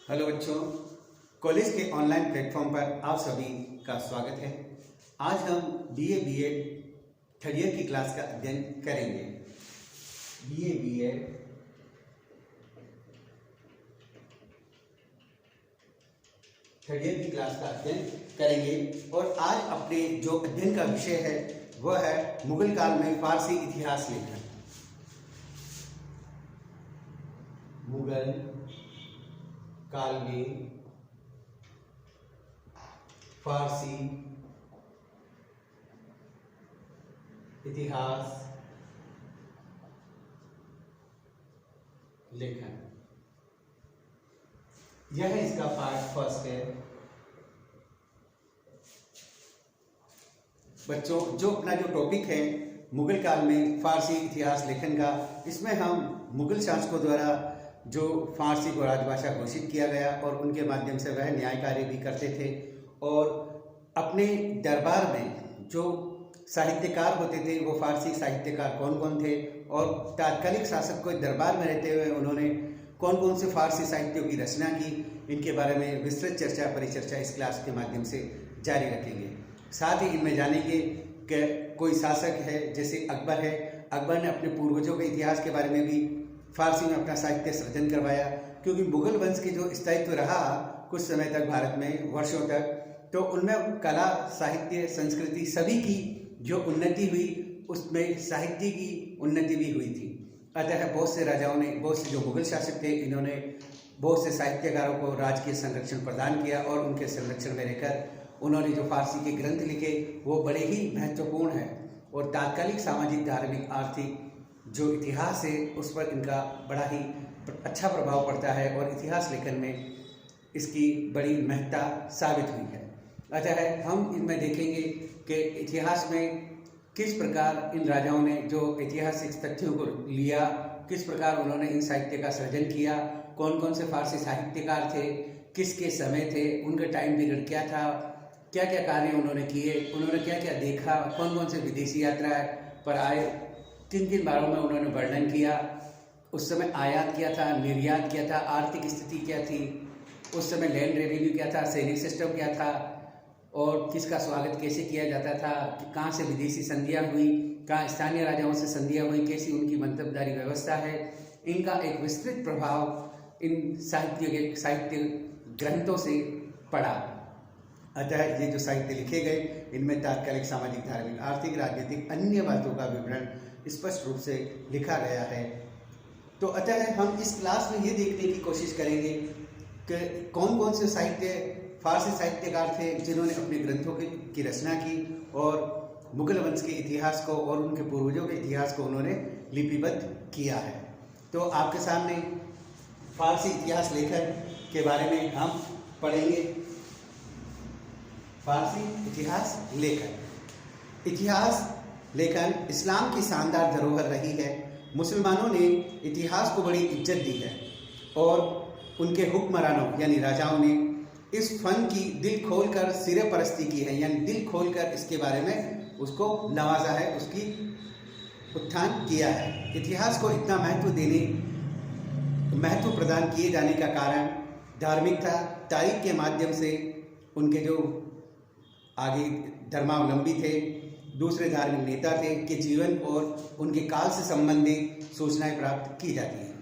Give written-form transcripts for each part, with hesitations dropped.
Hello बच्चों, college के online platform पर आप सभी का स्वागत है। आज हम बीए बीएड थर्ड ईयर की क्लास का अध्ययन करेंगे। बीए बीएड थर्ड ईयर की क्लास का अध्ययन करेंगे और आज अपने जो अध्ययन का विषय है वह है मुगल काल में फारसी इतिहास लेखन। मुगल काल में फारसी इतिहास लेखन, यह इसका पार्ट फर्स्ट है। बच्चों, जो अपना जो टॉपिक है मुगल काल में फारसी इतिहास लेखन का, इसमें हम मुगल शासकों द्वारा जो फारसी को राजभाषा घोषित किया गया और उनके माध्यम से वह न्याय कार्य भी करते थे और अपने दरबार में जो साहित्यकार होते थे वो फारसी साहित्यकार कौन कौन थे और तात्कालिक शासक को दरबार में रहते हुए उन्होंने कौन कौन से फारसी साहित्यों की रचना की, इनके बारे में विस्तृत चर्चा परिचर्चा इस क्लास के माध्यम से जारी रखेंगे। साथ ही इनमें जानेंगे कि कोई शासक है जैसे अकबर है, अकबर ने अपने पूर्वजों के इतिहास के बारे में भी फारसी में अपना साहित्य सृजन करवाया, क्योंकि मुगल वंश की जो स्थायित्व रहा कुछ समय तक भारत में, वर्षों तक, तो उनमें कला साहित्य संस्कृति सभी की जो उन्नति हुई उसमें साहित्य की उन्नति भी हुई थी। अतः बहुत से राजाओं ने, बहुत से जो मुगल शासक थे, इन्होंने बहुत से साहित्यकारों को राजकीय संरक्षण प्रदान किया और उनके संरक्षण में रहकर उन्होंने जो फारसी के ग्रंथ लिखे वो बड़े ही महत्वपूर्ण हैं और तात्कालिक सामाजिक धार्मिक आर्थिक जो इतिहास है उस पर इनका बड़ा ही अच्छा प्रभाव पड़ता है और इतिहास लेखन में इसकी बड़ी महत्ता साबित हुई है। अतः हम इनमें देखेंगे कि इतिहास में किस प्रकार इन राजाओं ने जो ऐतिहासिक तथ्यों को लिया, किस प्रकार उन्होंने इन साहित्य का सृजन किया, कौन कौन से फारसी साहित्यकार थे, किसके समय थे, उनका टाइम पीरियड क्या था, क्या क्या कार्य उन्होंने किए, उन्होंने क्या क्या देखा, कौन कौन से विदेशी यात्रा पर आए, किन किन बारों में उन्होंने वर्णन किया, उस समय आयात क्या था, निर्यात क्या था, आर्थिक स्थिति क्या थी, उस समय लैंड रेवेन्यू क्या था, सैनिक सिस्टम क्या था और किसका स्वागत कैसे किया जाता था, कहाँ से विदेशी संधियाँ हुई, कहाँ स्थानीय राजाओं से संधियाँ हुई, कैसी उनकी मंतबदारी व्यवस्था है, इनका एक विस्तृत प्रभाव इन साहित्य ग्रंथों से पड़ा। अतः ये जो साहित्य लिखे गए इनमें तात्कालिक सामाजिक धार्मिक आर्थिक राजनीतिक अन्य बातों का विवरण स्पष्ट रूप से लिखा गया है। तो अतः हम इस क्लास में ये देखने की कोशिश करेंगे कि कौन कौन से साहित्य फारसी साहित्यकार थे जिन्होंने अपने ग्रंथों की रचना की और मुगल वंश के इतिहास को और उनके पूर्वजों के इतिहास को उन्होंने लिपिबद्ध किया है। तो आपके सामने फारसी इतिहास लेखन के बारे में हम पढ़ेंगे। फारसी इतिहास लेखन। इतिहास लेखन इस्लाम की शानदार धरोहर रही है। मुसलमानों ने इतिहास को बड़ी इज्जत दी है और उनके हुक्मरानों यानी राजाओं ने इस फन की दिल खोलकर सिरे परस्ती की है, यानी दिल खोलकर इसके बारे में उसको नवाजा है, उसकी उत्थान किया है। इतिहास को इतना महत्व प्रदान किए जाने का कारण धार्मिकता, तारीख के माध्यम से उनके जो आगे धर्मावलंबी थे, दूसरे धार्मिक नेता थे के जीवन और उनके काल से संबंधित सूचनाएं प्राप्त की जाती हैं।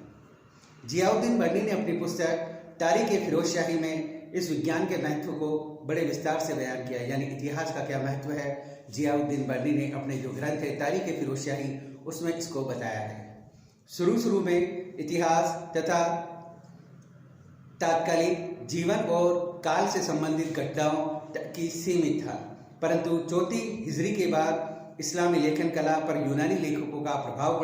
जियाउद्दीन बर्नी ने अपनी पुस्तक तारीख-ए-फिरोजशाही में इस विज्ञान के महत्व को बड़े विस्तार से बयान किया है, यानी इतिहास का क्या महत्व है। जियाउद्दीन बर्नी ने अपने जो ग्रंथ है तारीख-ए-फिरोजशाही उसमें इसको बताया है। शुरू में इतिहास तथा तात्कालिक जीवन और काल से संबंधित घटनाओं की सीमित था, परंतु चौथी हिजरी के बाद इस्लामी लेखन कला पर यूनानी लेखकों का प्रभाव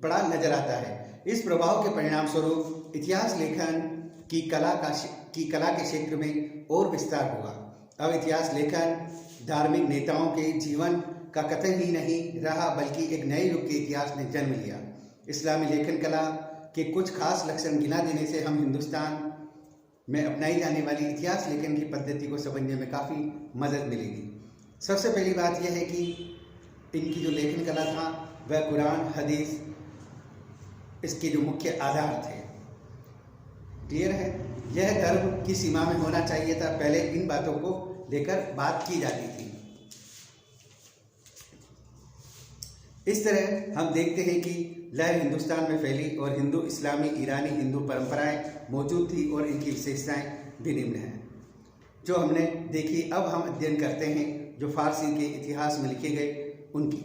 पड़ा नजर आता है। इस प्रभाव के परिणाम स्वरूप इतिहास लेखन की कला के क्षेत्र में और विस्तार हुआ। अब इतिहास लेखन धार्मिक नेताओं के जीवन का कथन ही नहीं रहा, बल्कि एक नए युग के इतिहास ने जन्म लिया। इस्लामी लेखन कला के कुछ खास लक्षण गिना देने से हम हिंदुस्तान में अपनाई जाने वाली इतिहास लेखन की पद्धति को समझने में काफ़ी मदद मिलेगी। सबसे पहली बात यह है कि इनकी जो लेखन कला था वह कुरान हदीस इसके जो मुख्य आधार थे। क्लियर है। यह धर्म की सीमा में होना चाहिए था, पहले इन बातों को लेकर बात की जाती थी। इस तरह हम देखते हैं कि लहर हिंदुस्तान में फैली और हिंदू, इस्लामी, ईरानी हिंदू परंपराएं मौजूद थी और इनकी विशेषताएं भी निम्न हैं जो हमने देखी। अब हम अध्ययन करते हैं जो फारसी के इतिहास में लिखे गए उनकी।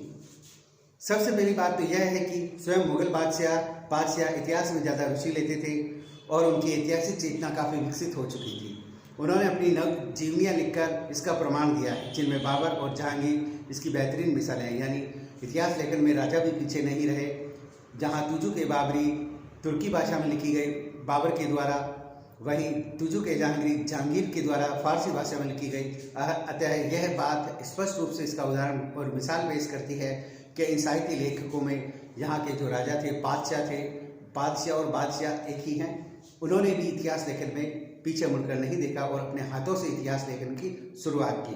सबसे पहली बात तो यह है कि स्वयं मुगल बादशाह इतिहास में ज़्यादा रुचि लेते थे और उनकी ऐतिहासिक चेतना काफ़ी विकसित हो चुकी थी। उन्होंने अपनी नव जीवनियाँ लिखकर इसका प्रमाण दिया है, जिनमें बाबर और जहांगीर इसकी बेहतरीन मिसालें हैं। यानी इतिहास लेखन में राजा भी पीछे नहीं रहे। जहाँ तुजु के बाबरी तुर्की भाषा में लिखी गई बाबर के द्वारा, वहीं तुजु के जहांगीर के द्वारा फारसी भाषा में लिखी गई। अतः यह बात स्पष्ट रूप से इसका उदाहरण और मिसाल पेश करती है कि इन साहित्य लेखकों में यहाँ के जो राजा थे, बादशाह और बादशाह एक ही हैं। उन्होंने भी इतिहास लेखन में पीछे मुड़कर नहीं देखा और अपने हाथों से इतिहास लेखन की शुरुआत की।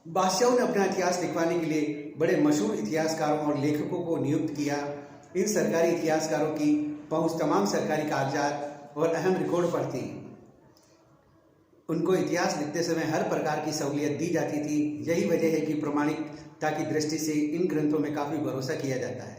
बादशाहों ने अपना इतिहास लिखवाने के लिए बड़े मशहूर इतिहासकारों और लेखकों को नियुक्त किया। इन सरकारी इतिहासकारों की पहुंच तमाम सरकारी कागजात और अहम रिकॉर्ड पर थी। उनको इतिहास लिखते समय हर प्रकार की सहूलियत दी जाती थी। यही वजह है कि प्रामाणिकता की दृष्टि से इन ग्रंथों में काफ़ी भरोसा किया जाता है।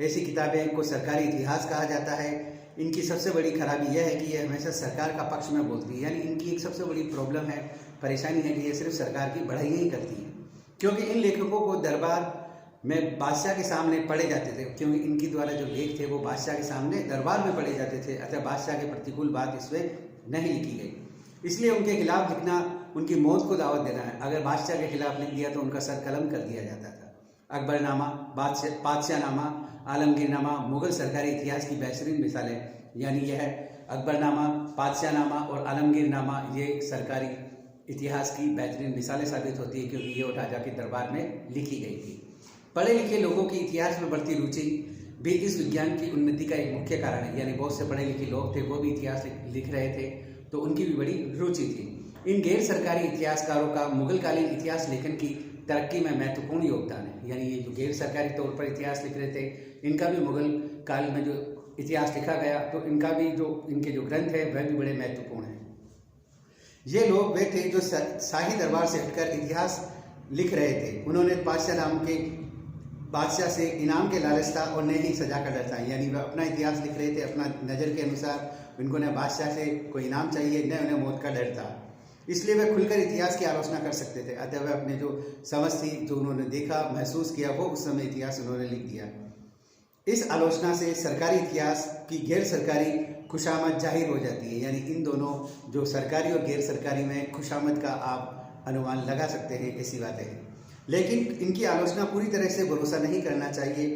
ऐसी किताबें को सरकारी इतिहास कहा जाता है। इनकी सबसे बड़ी खराबी यह है कि यह हमेशा सरकार का पक्ष में बोलती है। यानी इनकी एक सबसे बड़ी प्रॉब्लम है, परेशानी है कि ये सिर्फ सरकार की बढ़ाई ही करती है, क्योंकि इन लेखकों को दरबार में बादशाह के सामने पढ़े जाते थे। क्योंकि इनके द्वारा जो लेख थे वो बादशाह के सामने दरबार में पढ़े जाते थे, अतः बादशाह के प्रतिकूल बात इसमें नहीं लिखी गई। इसलिए उनके खिलाफ लिखना उनकी मौत को दावत देना है। अगर बादशाह के खिलाफ लिख दिया तो उनका सर कलम कर दिया जाता था। अकबरनामा, बादशाहनामा, आलमगीरनामा मुगल सरकारी इतिहास की बेहतरीन मिसालें। यानी यह अकबरनामा, बादशाहनामा और आलमगीरनामा ये सरकारी इतिहास की बेहतरीन मिसालें साबित होती है, क्योंकि ये राजा के दरबार में लिखी गई थी। पढ़े लिखे लोगों की इतिहास में बढ़ती रुचि भी इस विज्ञान की उन्नति का एक मुख्य कारण है। यानी बहुत से पढ़े लिखे लोग थे, वो भी इतिहास लिख रहे थे, तो उनकी भी बड़ी रुचि थी। इन गैर सरकारी इतिहासकारों का मुगलकालीन इतिहास लेखन की तरक्की में महत्वपूर्ण योगदान है। यानी ये जो गैर सरकारी तौर पर इतिहास लिख रहे थे, इनका भी मुगल काल में जो इतिहास लिखा गया तो इनका भी जो इनके जो ग्रंथ है वह भी बड़े महत्वपूर्ण हैं। ये लोग वे थे जो शाही दरबार से हटकर इतिहास लिख रहे थे। उन्होंने बादशाह से इनाम के लालच था और न ही सजा का डर था। यानी वह अपना इतिहास लिख रहे थे अपना नज़र के अनुसार। उनको न बादशाह से कोई इनाम चाहिए, न उन्हें मौत का डर था। इसलिए वह खुलकर इतिहास की आलोचना कर सकते थे। अतः वह अपने जो समझ थी, जो उन्होंने देखा महसूस किया, वो उस समय इतिहास उन्होंने लिख दिया। इस आलोचना से सरकारी इतिहास की गैर सरकारी खुशामद जाहिर हो जाती है। यानी इन दोनों जो सरकारी और गैर सरकारी में खुशामद का आप अनुमान लगा सकते हैं, ऐसी बातें हैं। लेकिन इनकी आलोचना पूरी तरह से भरोसा नहीं करना चाहिए,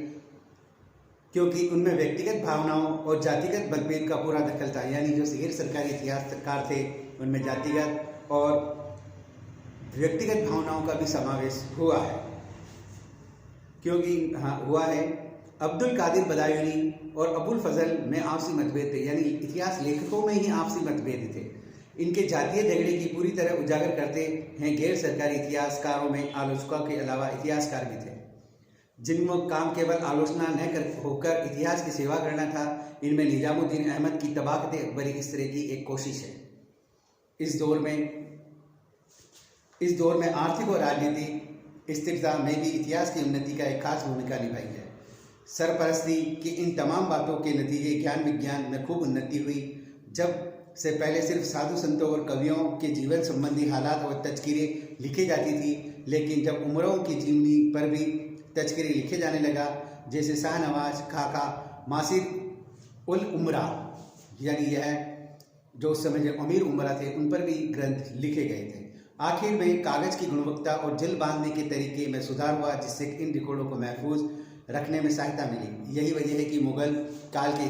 क्योंकि उनमें व्यक्तिगत भावनाओं और जातिगत मतभेद का पूरा दखल था। यानी जो गैर सरकारी इतिहासकार थे उनमें जातिगत और व्यक्तिगत भावनाओं का भी समावेश हुआ है, क्योंकि हाँ हुआ है। अब्दुल कादिर बदायूनी और अबुल फजल में आपसी मतभेद थे। यानी इतिहास लेखकों में ही आपसी मतभेद थे। इनके जातीय झगड़े की पूरी तरह उजागर करते हैं गैर सरकारी इतिहासकारों में आलोचकों के अलावा इतिहासकार भी थे, जिनका काम केवल आलोचना न कर होकर इतिहास की सेवा करना था। इनमें निजामुद्दीन अहमद की तबाकत अकबरी इस तरह की एक कोशिश है। इस दौर में आर्थिक और राजनीतिक स्थिरता में भी इतिहास की उन्नति का एक खास भूमिका निभाई है। सरपरस्ती की इन तमाम बातों के नतीजे ज्ञान विज्ञान में खूब उन्नति हुई। जब से पहले सिर्फ साधु संतों और कवियों के जीवन संबंधी हालात और तज़किरे लिखी जाती थी, लेकिन जब उमरों की जीवनी पर भी तज़किरे लिखे जाने लगा, जैसे शाहनवाज खाका, मासिर उल उमरा, यानी यह जो उस समय जो अमीर उमरा थे उन पर भी ग्रंथ लिखे गए थे। आखिर में कागज़ की गुणवत्ता और जल बांधने के तरीके में सुधार हुआ, जिससे इन रिकॉर्डों को महफूज रखने में सहायता मिली। यही वजह है कि मुगल काल के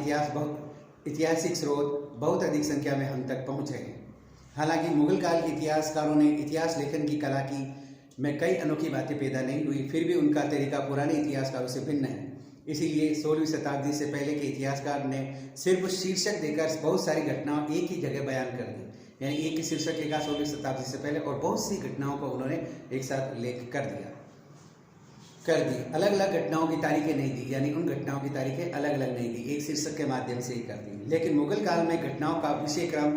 ऐतिहासिक स्रोत बहुत अधिक संख्या में हम तक पहुँच रहे हैं। हालांकि मुगल काल के इतिहासकारों ने इतिहास लेखन की कला की में कई अनोखी बातें पैदा नहीं हुई, फिर भी उनका तरीका पुराने इतिहासकारों से भिन्न है। इसीलिए 16वीं शताब्दी से पहले के इतिहासकार ने सिर्फ शीर्षक देकर बहुत सारी घटनाओं एक ही जगह बयान कर दी। यानी एक ही शीर्षक लेगा 16वीं शताब्दी से पहले और बहुत सी घटनाओं को उन्होंने एक साथ उल्लेख कर दिया। कर दी, अलग अलग घटनाओं की तारीखें नहीं दी, यानी उन घटनाओं की तारीखें अलग अलग नहीं दी, एक शीर्षक के माध्यम से ही कर दी। लेकिन मुगल काल में घटनाओं का विषय क्रम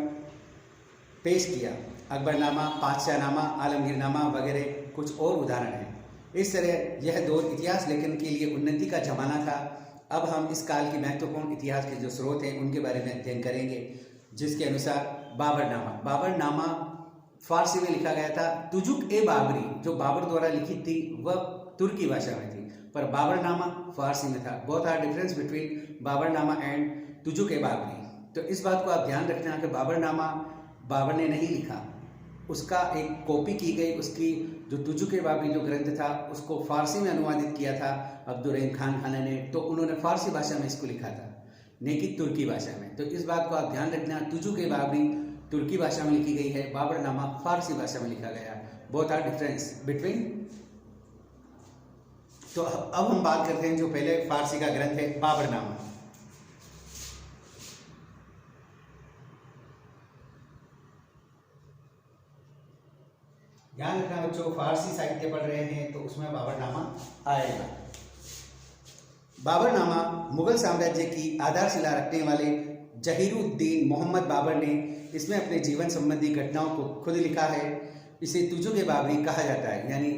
पेश किया। अकबरनामा, पातशाहनामा, आलमगीरनामा वगैरह कुछ और उदाहरण हैं। इस तरह यह दौर इतिहास लेखन के लिए उन्नति का जमाना था। अब हम इस काल की महत्वपूर्ण इतिहास के जो स्रोत हैं उनके बारे में अध्ययन करेंगे, जिसके अनुसार बाबरनामा फारसी में लिखा गया था। तुजुक ए बाबरी जो बाबर द्वारा लिखित थी वह तुर्की भाषा में थी, पर बाबरनामा फारसी में था। Both are difference between Baburnama and Tuzuk e Babri. तो इस बात को आप ध्यान रखना कि बाबरनामा बाबर ने नहीं लिखा, उसका एक कॉपी की गई। उसकी जो तुजुक ए बाबरी जो ग्रंथ था उसको फारसी में अनुवादित किया था अब्दुर्रहीम खान ने, तो उन्होंने फारसी भाषा में इसको लिखा था, न कि तुर्की भाषा में। तो इस बात को आप ध्यान रखना, तुजुक ए बाबरी तुर्की भाषा में लिखी गई है, बाबरनामा फारसी भाषा में लिखा गया। Both are difference between. तो अब हम बात करते हैं जो पहले फारसी का ग्रंथ है बाबरनामा। ध्यान रखना बच्चों, फारसी साहित्य पढ़ रहे हैं तो उसमें बाबरनामा आएगा। बाबरनामा मुगल साम्राज्य की आधारशिला रखने वाले जहीरुद्दीन मोहम्मद बाबर ने इसमें अपने जीवन संबंधी घटनाओं को खुद लिखा है। इसे तुजुक ए बाबरी कहा जाता है, यानी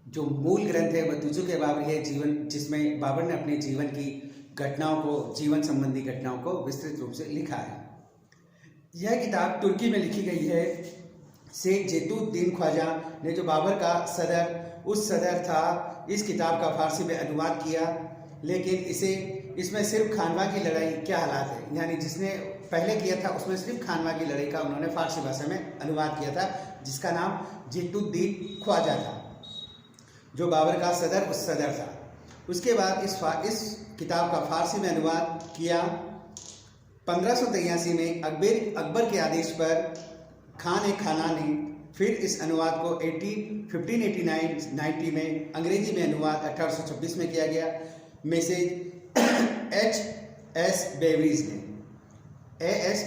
जो मूल ग्रंथ है वह तुजुक ए बाबरी है, जिसमें बाबर ने अपने जीवन की घटनाओं को, जीवन संबंधी घटनाओं को विस्तृत रूप से लिखा है। यह किताब तुर्की में लिखी गई है। शेख जेतुद्दीन ख्वाजा ने जो बाबर का सदर था, इस किताब का फारसी में अनुवाद किया, लेकिन इसमें सिर्फ खानवा की लड़ाई क्या हालात है, यानी जिसने पहले किया था उसमें सिर्फ खानवा की लड़ाई का उन्होंने फारसी भाषा में अनुवाद किया था, जिसका नाम जेतुद्दीन ख्वाजा था, जो बाबर का सदर था। उसके बाद इस किताब का फारसी में अनुवाद किया 1583 में अकबर के आदेश पर खान ए खाना ने। फिर इस अनुवाद को 1589-90 में अंग्रेजी में अनुवाद 1826 में किया गया। Message A.S.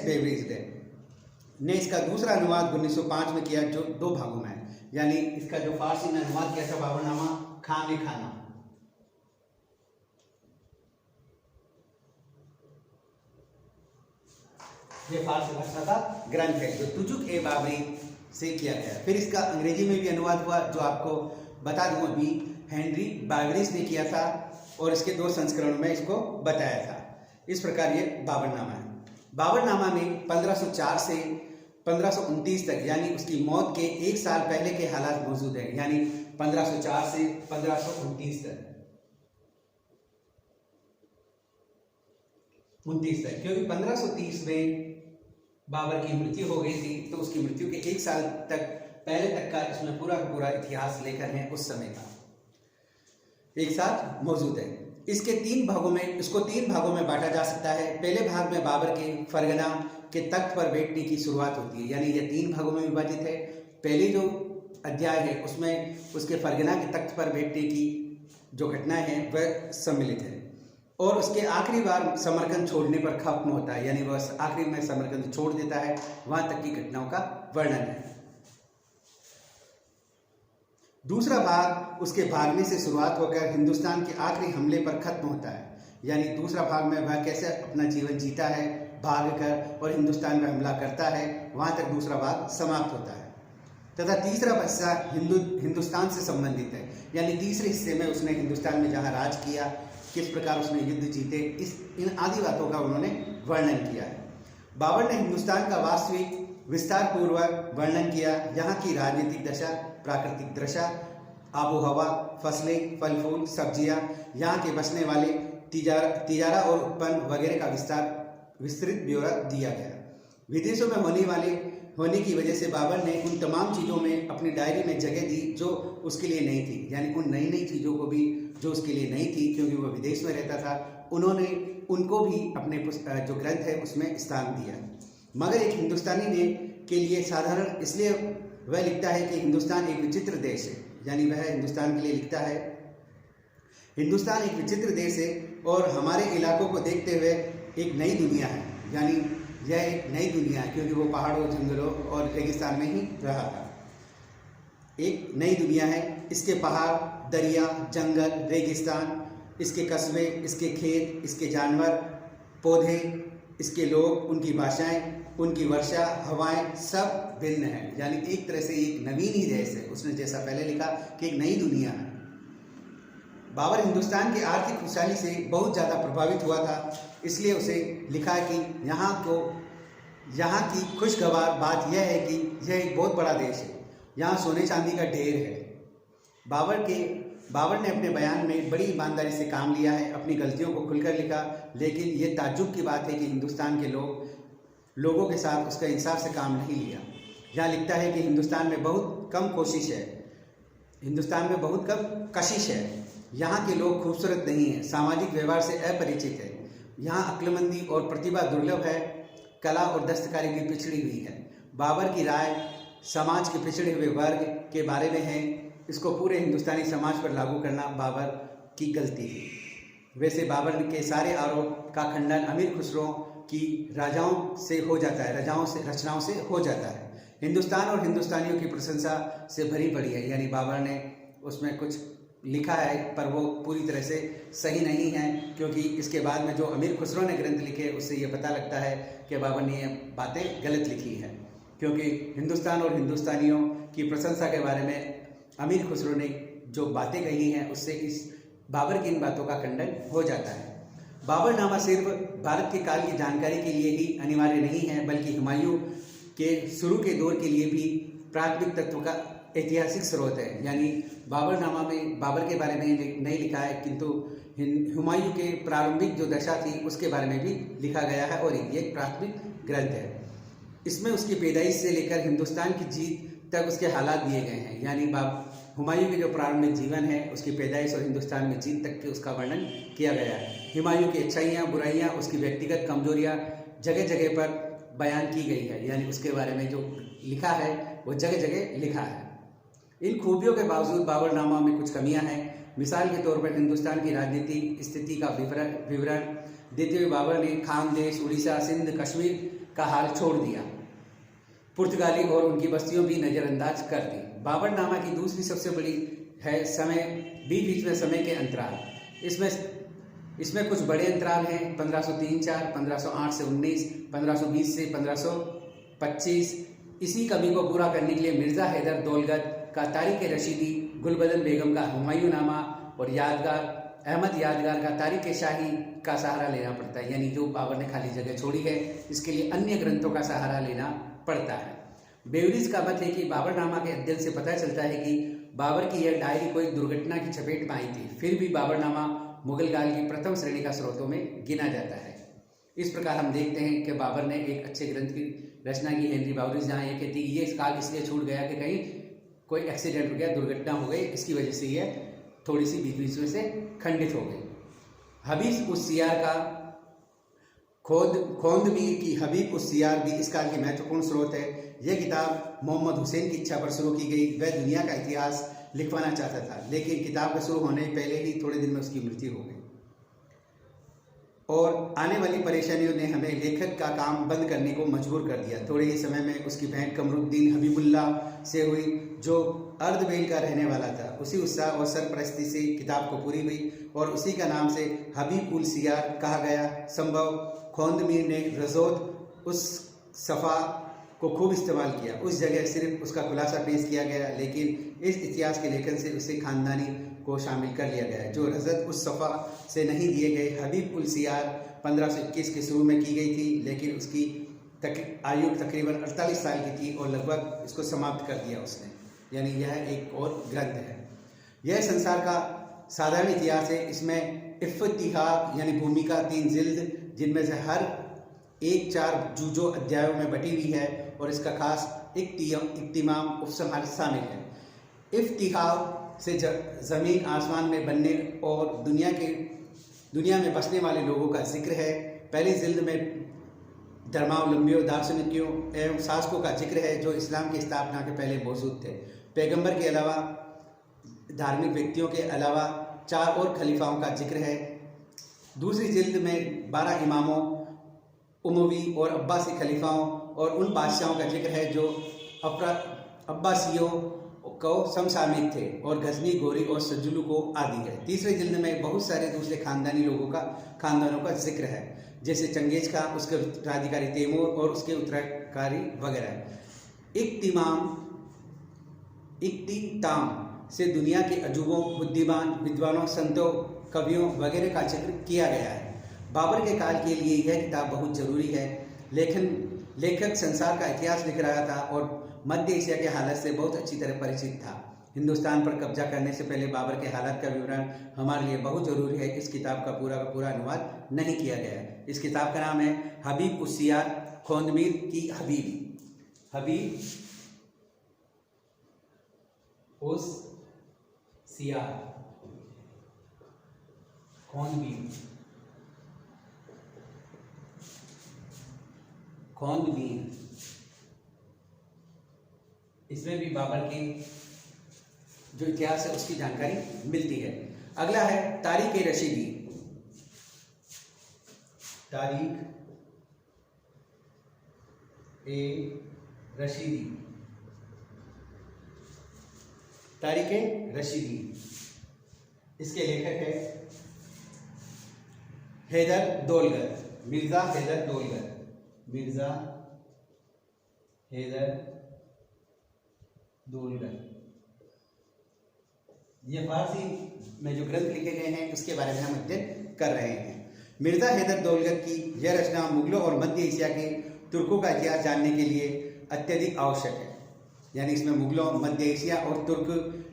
बेवरीज ने इसका दूसरा अनुवाद 1905 में किया, जो 2 भागों में है। यानी इसका जो फारसी में अनुवाद किया था बाबरनामा, खान ए खाना। ये फारसी भाषा का ग्रंथ है जो तुजुक ए बाबरी से किया गया। फिर इसका अंग्रेजी में भी अनुवाद हुआ, जो आपको बता दूं अभी, हेनरी बाइवरिस ने किया था और इसके 2 संस्करणों में इसको बताया था। इस प्रकार ये बाबरनामा है। बाबरनामा में 1504 से 1529 तक, यानी उसकी मौत के 1 साल पहले के हालात मौजूद है, यानी 1504 से 1529 तक, क्योंकि 1530 में बाबर की मृत्यु हो गई थी, तो उसकी मृत्यु के 1 साल पहले तक का इसमें पूरा इतिहास लेखन है उस समय का, एक साथ मौजूद है। इसको 3 भागों में बांटा जा सकता है। पहले भाग में बाबर के फरगना के तख्त पर बैठने की शुरुआत होती है, यानी ये 3 भागों में विभाजित है। पहले जो अध्याय है उसमें उसके फरगना के तख्त पर बैठने की जो घटनाएं हैं वह सम्मिलित है, और उसके आखिरी बार समरकंद छोड़ने पर खत्म होता है, यानी वह आखिरी में समरकंद छोड़ देता है, वहां तक की घटनाओं का वर्णन है। दूसरा भाग उसके भागने से शुरुआत होकर हिंदुस्तान के आखिरी हमले पर खत्म होता है, यानी दूसरा भाग में वह कैसे अपना जीवन जीता है, भाग कर और हिंदुस्तान में हमला करता है, वहां तक दूसरा भाग समाप्त होता है। तथा तीसरा हिस्सा हिंदुस्तान से संबंधित है, यानी तीसरे हिस्से में उसने हिंदुस्तान में जहां राज किया, किस प्रकार उसने युद्ध जीते, इन आदि बातों का उन्होंने वर्णन किया है। बाबर ने हिंदुस्तान का वास्तविक विस्तार पूर्वक वर्णन किया। यहाँ की राजनीतिक दशा, प्राकृतिक दशा, आबो हवा, फसलें, फल फूल, सब्जियाँ, यहाँ के बसने वाले, तिजारा और उत्पन्न वगैरह का विस्तृत ब्यौरा दिया गया। विदेशों में होने की वजह से बाबर ने उन तमाम चीज़ों में अपनी डायरी में जगह दी जो उसके लिए नहीं थी, यानी उन नई चीज़ों को भी जो उसके लिए नहीं थी, क्योंकि वह विदेश में रहता था, उन्होंने उनको भी अपने जो ग्रंथ है उसमें स्थान दिया। मगर एक हिंदुस्तानी के लिए साधारण इसलिए वह लिखता है कि हिंदुस्तान एक विचित्र देश है, यानी वह हिंदुस्तान के लिए लिखता है, हिंदुस्तान एक विचित्र देश है और हमारे इलाकों को देखते हुए एक नई दुनिया है, यानी यह एक नई दुनिया है, क्योंकि वो पहाड़ों, जंगलों और रेगिस्तान में ही रहा था। एक नई दुनिया है, इसके पहाड़ दरिया, जंगल, रेगिस्तान, इसके कस्बे, इसके खेत, इसके जानवर, पौधे, इसके लोग, उनकी भाषाएं, उनकी वर्षा, हवाएं सब भिन्न हैं। यानी एक तरह से एक नवीन ही देश है। उसने जैसा पहले लिखा कि एक नई दुनिया है। बाबर हिंदुस्तान की आर्थिक खुशहाली से बहुत ज़्यादा प्रभावित हुआ था, इसलिए उसे लिखा कि यहाँ की खुशगवार बात यह है कि यह एक बहुत बड़ा देश है, यहाँ सोने चांदी का ढेर है। बाबर ने अपने बयान में बड़ी ईमानदारी से काम लिया है, अपनी गलतियों को खुलकर लिखा, लेकिन ये ताज्जुब की बात है कि हिंदुस्तान के लोगों के साथ उसका इंसाफ से काम नहीं लिया। यहाँ लिखता है कि हिंदुस्तान में बहुत कम कशिश है, यहाँ के लोग खूबसूरत नहीं हैं, सामाजिक व्यवहार से अपरिचित है, यहाँ अक्लमंदी और प्रतिभा दुर्लभ है, कला और दस्तकारी भी पिछड़ी हुई है। बाबर की राय समाज के पिछड़े हुए वर्ग के बारे में है, इसको पूरे हिंदुस्तानी समाज पर लागू करना बाबर की गलती है। वैसे बाबर के सारे आरोप का खंडन अमीर खुसरो की रचनाओं से हो जाता है। हिंदुस्तान और हिंदुस्तानियों की प्रशंसा से भरी पड़ी है। यानी बाबर ने उसमें कुछ लिखा है पर वो पूरी तरह से सही नहीं है, क्योंकि इसके बाद में जो अमीर खुसरो ने ग्रंथ लिखे उससे ये पता लगता है कि बाबर ने ये बातें गलत लिखी है, क्योंकि हिंदुस्तान और हिंदुस्तानियों की प्रशंसा के बारे में अमीर खुसरो ने जो बातें कही हैं उससे इस बाबर की इन बातों का खंडन हो जाता है। बाबरनामा सिर्फ भारत के काल की जानकारी के लिए ही अनिवार्य नहीं है, बल्कि हुमायूं के शुरू के दौर के लिए भी प्राथमिक तत्व का ऐतिहासिक स्रोत है। यानी बाबरनामा में बाबर के बारे में नहीं लिखा है, किंतु हुमायूं के प्रारंभिक जो दशा थी उसके बारे में भी लिखा गया है और ये एक प्राथमिक ग्रंथ है। इसमें उसकी पैदाइश से लेकर हिंदुस्तान की जीत तक उसके हालात दिए गए हैं। यानी हुमायूं के जो प्रारंभिक जीवन है, उसकी पैदाइश और हिंदुस्तान में जीत तक के उसका वर्णन किया गया है। हुमायूं की अच्छाइयाँ, बुराइयाँ, उसकी व्यक्तिगत कमजोरियाँ जगह जगह पर बयान की गई है। यानी उसके बारे में जो लिखा है वो जगह जगह लिखा है। इन खूबियों के बावजूद बाबरनामा में कुछ कमियां हैं। मिसाल के तौर पर हिंदुस्तान की राजनीतिक स्थिति का विवरण देते हुए बाबर ने खानदेश, उड़ीसा, सिंध, कश्मीर का हाल छोड़ दिया, पुर्तगाली और उनकी बस्तियों भी नज़रअंदाज कर दी। बाबरनामा की दूसरी सबसे बड़ी है बीच में समय के अंतराल। इसमें कुछ बड़े अंतराल हैं, 1503-4, 1508 से 19, 1520 से 1525। इसी कमी को पूरा करने के लिए मिर्ज़ा हैदर दौलत का तारीख़ रशीदी, गुलबदन बेगम का हुमायूंनामा और अहमद यादगार का तारीख़ शाही का सहारा लेना पड़ता है। यानी जो बाबर ने खाली जगह छोड़ी है, इसके लिए अन्य ग्रंथों का सहारा लेना पड़ता है। बेवरीज का मत है कि बाबरनामा के अध्ययन से पता चलता है कि बाबर की यह डायरी कोई दुर्घटना की चपेट में आई थी। फिर भी बाबरनामा मुगल काल की प्रथम श्रेणी का स्रोतों में गिना जाता है। इस प्रकार हम देखते हैं कि बाबर ने एक अच्छे ग्रंथ की रचना की। हेनरी बेवरीज जहाँ ये कहती है ये काल इसलिए छूट गया कि कहीं कोई एक्सीडेंट हो गया, दुर्घटना हो गई, इसकी वजह से यह थोड़ी सी बीच में से खंडित हो गई। हबीब उस सियार का हबीब उस सियार भी इस काल की महत्वपूर्ण स्रोत है। यह किताब मोहम्मद हुसैन की इच्छा पर शुरू की गई। वह दुनिया का इतिहास लिखवाना चाहता था, लेकिन किताब के शुरू होने पहले ही थोड़े दिन में उसकी मृत्यु हो गई और आने वाली परेशानियों ने हमें लेखक का काम बंद करने को मजबूर कर दिया। थोड़े ही समय में उसकी भेंट कमरुद्दीन हबीबुल्लाह से हुई, जो अर्धबेल का रहने वाला था। उसी उत्साह और सरपरस्ती से किताब को पूरी हुई और उसी का नाम से हबीब उल सियार कहा गया। संभव खोंदमीर ने रजोत उस सफ़ा को खूब इस्तेमाल किया। उस जगह सिर्फ उसका खुलासा पेश किया गया, लेकिन इस इतिहास के लेखन से उसे खानदानी को शामिल कर लिया गया, जो रजत उस सफ़ा से नहीं दिए गए। हबीब उल सियार 1521 के शुरू में की गई थी, लेकिन उसकी आयु तकरीबन 48 साल की थी और लगभग इसको समाप्त कर दिया उसने। यानी यह एक और ग्रंथ है। यह संसार का साधारण इतिहास है। इसमें इफ्तिहाक यानी भूमिका 3 जिल्द, जिनमें से हर एक 4 जूजो अध्यायों में बटी हुई है और इसका खास इख्तिमाम उपसंहार शामिल है। इफ्तिहाक से ज़मीन आसमान में बनने और दुनिया में बसने वाले लोगों का जिक्र है। पहली जिल्द में धर्मावलंबियों, दार्शनिकों एवं शासकों का जिक्र है जो इस्लाम की स्थापना के पहले मौजूद थे। पैगंबर के अलावा धार्मिक व्यक्तियों के अलावा 4 और खलीफाओं का जिक्र है। दूसरी जिल्द में 12 इमामों, उमवी और अब्बासी खलीफाओं और उन बादशाहों का जिक्र है जो अब्बासियों को समसामयिक थे और गजनी, गोरी और सज्जुलू को आदि है। तीसरे जिल्द में बहुत सारे दूसरे खानदानों का जिक्र है, जैसे चंगेज का, उसके उत्तराधिकारी तैमूर और उसके उत्तराधिकारी वगैरह। इक्तिताम से दुनिया के अजूबों, बुद्धिमान, विद्वानों, संतों, कवियों वगैरह का जिक्र किया गया है। बाबर के काल के लिए यह किताब बहुत जरूरी है। लेखक संसार का इतिहास लिख रहा था और मध्य एशिया के हालत से बहुत अच्छी तरह परिचित था। हिंदुस्तान पर कब्जा करने से पहले बाबर के हालात का विवरण हमारे लिए बहुत जरूरी है। इस किताब का पूरा अनुवाद नहीं किया गया है। इस किताब का नाम है हबीब उस सियार खोंदमीर की हबीब उस सियार खोंदमीर। इसमें भी बाबर की जो इतिहास है उसकी जानकारी मिलती है। अगला है तारीख-ए-रशीदी। तारीख-ए-रशीदी इसके लेखक है मिर्जा हैदर दोलगर। ये फारसी में जो ग्रंथ लिखे गए हैं उसके बारे में हम अध्ययन कर रहे हैं। मिर्जा हैदर दोलगर की यह रचना मुगलों और मध्य एशिया के तुर्कों का इतिहास जानने के लिए अत्यधिक आवश्यक है। यानी इसमें मुगलों, मध्य एशिया और तुर्क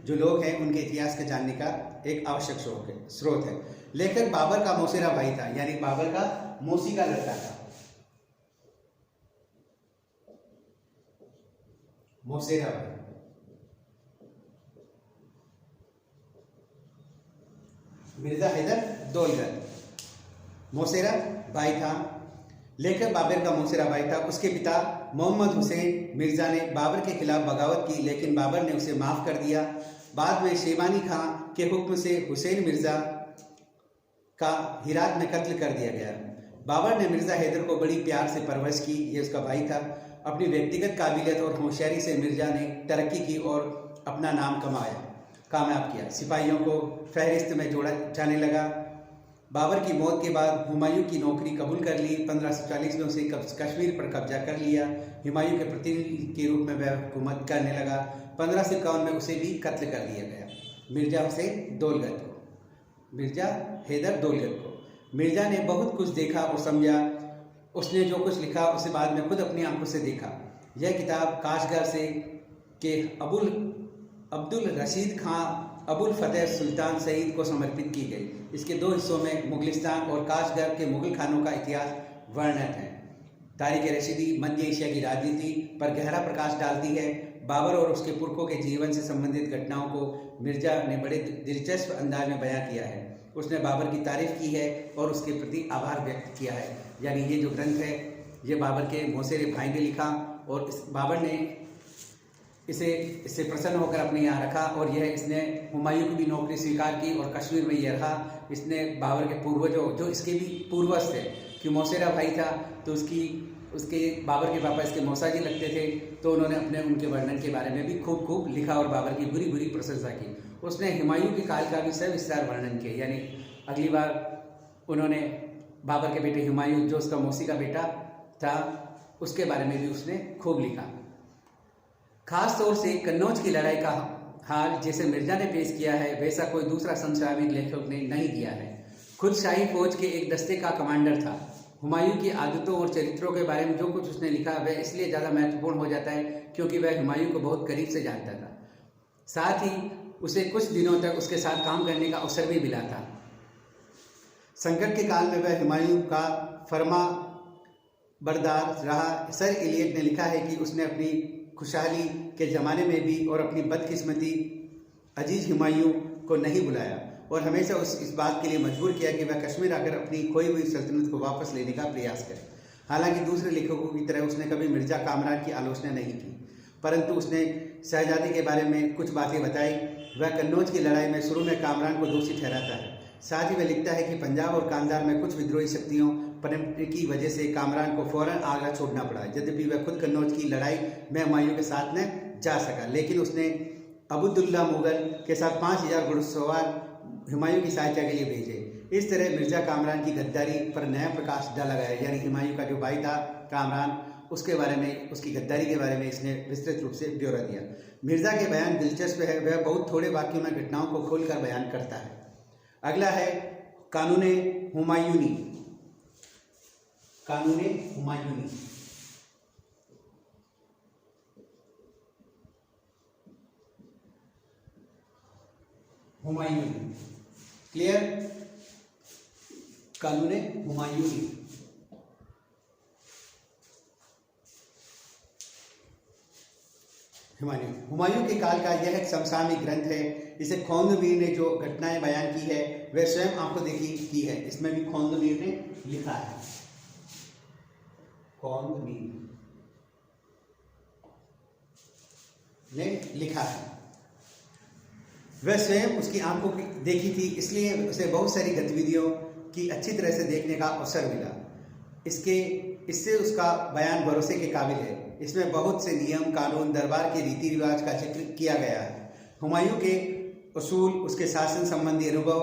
जो लोग हैं उनके इतिहास को जानने का एक आवश्यक स्रोत है। लेखक बाबर का मौसेरा भाई था, यानी बाबर का मौसी का लड़का था। मौसेरा भाई मिर्जा हैदर दोलगर मौसेरा भाई था। लेखक बाबर का मौसेरा भाई था। उसके पिता मोहम्मद हुसैन मिर्जा ने बाबर के खिलाफ बगावत की, लेकिन बाबर ने उसे माफ कर दिया। बाद में शेबानी खां के हुक्म से हुसैन मिर्जा का हिरात में कत्ल कर दिया गया। बाबर ने मिर्जा हैदर को बड़ी प्यार से परवरिश की, ये उसका भाई था। अपनी व्यक्तिगत काबिलियत और होशियारी से मिर्जा ने तरक्की की और अपना नाम कामयाब किया। सिपाहियों को फहरिस्त में जोड़ा जाने लगा। बाबर की मौत के बाद हुमायूं की नौकरी कबूल कर ली। 1540 में उसे कश्मीर पर कब्जा कर लिया। हुमायूं के प्रतिनिधि के रूप में वह हुकूमत करने लगा। 1551 में उसे भी कत्ल कर दिया गया, मिर्जा हैदर दोलगर को। मिर्जा ने बहुत कुछ देखा और समझा। उसने जो कुछ लिखा उसे बाद में खुद अपनी आंखों से देखा। यह किताब काशगर से के अब्दुल रशीद खां अबुल फतेह सुल्तान सईद को समर्पित की गई। इसके 2 हिस्सों में मुगलिस्तान और काशगर के मुगल खानों का इतिहास वर्णित है। तारीख-ए-रशीदी मध्य एशिया की राजनीति पर गहरा प्रकाश डालती है। बाबर और उसके पुरखों के जीवन से संबंधित घटनाओं को मिर्जा ने बड़े दिलचस्प अंदाज में बयां किया है। उसने बाबर की तारीफ की है और उसके प्रति आभार व्यक्त किया है। यानी ये जो ग्रंथ है ये बाबर के मौसेरे भाई ने लिखा और बाबर ने इससे प्रसन्न होकर अपने यहाँ रखा और इसने हुमायूं की भी नौकरी स्वीकार की और कश्मीर में यह रहा। इसने बाबर के पूर्वजों जो इसके भी पूर्वज थे, कि मौसेरा भाई था तो उसके बाबर के पापा इसके मौसाजी लगते थे, तो उन्होंने उनके वर्णन के बारे में भी खूब लिखा और बाबर की बुरी प्रशंसा की। उसने हुमायूं के काल का भी सविस्तार वर्णन किया। यानी अगली बार उन्होंने बाबर के बेटे हुमायूं जो उसका मौसी का बेटा था उसके बारे में भी उसने खूब लिखा। खास तौर से कन्नौज की लड़ाई का हाल जैसे मिर्जा ने पेश किया है वैसा कोई दूसरा समसामयिक लेखक ने नहीं दिया है। खुद शाही फौज के एक दस्ते का कमांडर था। हुमायूं की आदतों और चरित्रों के बारे में जो कुछ उसने लिखा वह इसलिए ज़्यादा महत्वपूर्ण हो जाता है क्योंकि वह हुमायूं को बहुत करीब से जानता था। साथ ही उसे कुछ दिनों तक उसके साथ काम करने का अवसर भी मिला था। संकट के काल में वह हुमायूं का फरमा बरदार रहा। सर इलियट ने लिखा है कि उसने अपनी खुशहाली के ज़माने में भी और अपनी बदकिस्मती अजीज हुमायूं को नहीं बुलाया और हमेशा इस बात के लिए मजबूर किया कि वह कश्मीर आकर अपनी खोई हुई सल्तनत को वापस लेने का प्रयास करे। हालांकि दूसरे लेखकों की तरह उसने कभी मिर्जा कामरान की आलोचना नहीं की, परंतु उसने शहजादी के बारे में कुछ बातें बताई। वह कन्नौज की लड़ाई में शुरू में कामरान को दोषी ठहराता है। साथ ही वह लिखता है कि पंजाब और कांधार में कुछ विद्रोही शक्तियों पनपने की वजह से कामरान को फौरन आगरा छोड़ना पड़ा। यद्यपि वह खुद कन्नौज की लड़ाई में हुमायूं के साथ न जा सका, लेकिन उसने अब्दुल्ला मुगल के साथ 5000 घुड़सवार हुमायूं की सहायता के लिए भेजे। इस तरह मिर्जा कामरान की गद्दारी पर नया प्रकाश डाला गया। यानी हुमायूं का जो भाई था कामरान, उसके बारे में, उसकी गद्दारी के बारे में इसने विस्तृत रूप से ब्यौरा दिया। मिर्जा के बयान दिलचस्प है, वह बहुत थोड़े वाक्यों में घटनाओं को खोलकर बयान करता है। अगला है कानूने हुमायूनी। कानूने हुमायूनी हुमायूनी क्लियर। कानूने हुमायूनी हुमायूं के काल का यह एक समसामयिक ग्रंथ है। इसे खोंदमीर ने जो घटनाएं बयान की है वह स्वयं आंखों देखी की है। इसमें भी खोंदमीर ने लिखा है। खोंदमीर ने लिखा है, वह स्वयं उसकी आंखों की देखी थी, इसलिए उसे बहुत सारी गतिविधियों की अच्छी तरह से देखने का अवसर मिला। इससे उसका बयान भरोसे के काबिल है। इसमें बहुत से नियम कानून, दरबार के रीति रिवाज का जिक्र किया गया है। हुमायूं के उसूल, उसके शासन संबंधी अनुभव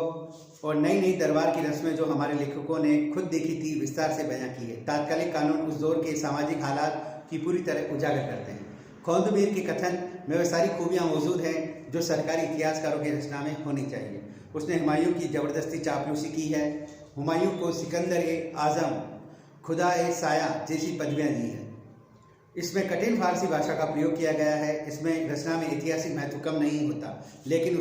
और नई नई दरबार की रस्में जो हमारे लेखकों ने खुद देखी थी विस्तार से बयां की है। तात्कालिक कानून उस दौर के सामाजिक हालात की पूरी तरह उजागर करते हैं। खोंदमीर के कथन में वह सारी खूबियां मौजूद हैं जो सरकारी इतिहासकारों की रचना में होनी चाहिए। उसने हुमायूं की जबरदस्ती चापलूसी की है। हुमायूं को सिकंदर ए आजम, खुदा ए साया जैसी पदवियां दी हैं। इसमें कठिन फारसी भाषा का प्रयोग किया गया है। इसमें रचना में ऐतिहासिक महत्व कम नहीं होता, लेकिन